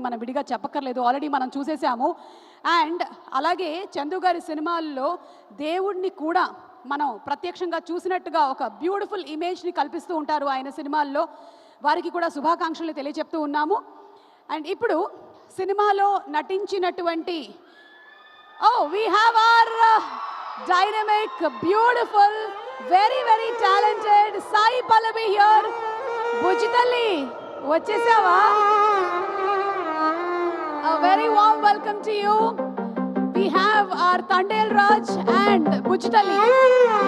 మనం విడిగా చెప్పక్కర్లేదు, ఆల్రెడీ మనం చూసేసాము. అండ్ అలాగే చందు గారి సినిమాల్లో దేవుణ్ణి కూడా మనం ప్రత్యక్షంగా చూసినట్టుగా ఒక బ్యూటిఫుల్ ఇమేజ్ని కల్పిస్తూ ఉంటారు ఆయన సినిమాల్లో. వారికి కూడా శుభాకాంక్షలు తెలియజెప్తూ ఉన్నాము. అండ్ ఇప్పుడు సినిమాలో నటించినటువంటి we have our dynamic, beautiful, very talented Sai Pallavi here. Bujitali, vachesava. A very warm welcome to you. We have our Tandel Raj and Bujitali.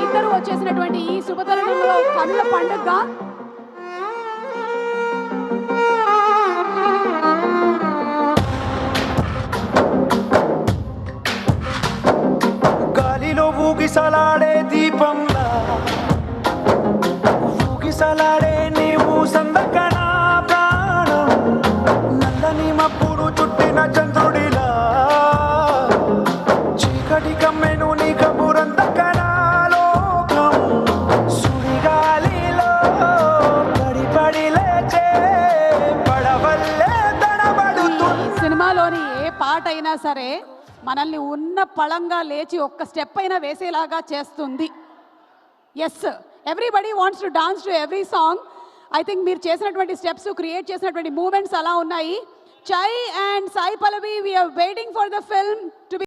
Iddaru vachesinatuvanti ee శుభతరుణంలో కనుల పండుగ. ఊగిసలాడే దీపంలా ఊగిసలాడే నీవు సందకన ప్రాణం నందని మప్పుడు చుట్టిన చంద్రుడిలా చీకటి కమ్మెను నీ కబురందకన లోకం సుడిగాలిలో పడి లేచే పడవల్లే తడబడుతుంది. సినిమాలోని ఏ పాట అయినా సరే మనల్ని ఉన్న పళంగా లేచి ఒక్క స్టెప్ అయినా వేసేలాగా చేస్తుంది. Yes, everybody wants to dance to every song. I think మీరు చేసినటువంటి స్టెప్స్, క్రియేట్ చేసినటువంటి మూమెంట్స్ అలా ఉన్నాయి. Chay and Sai Pallavi, we are waiting for the film to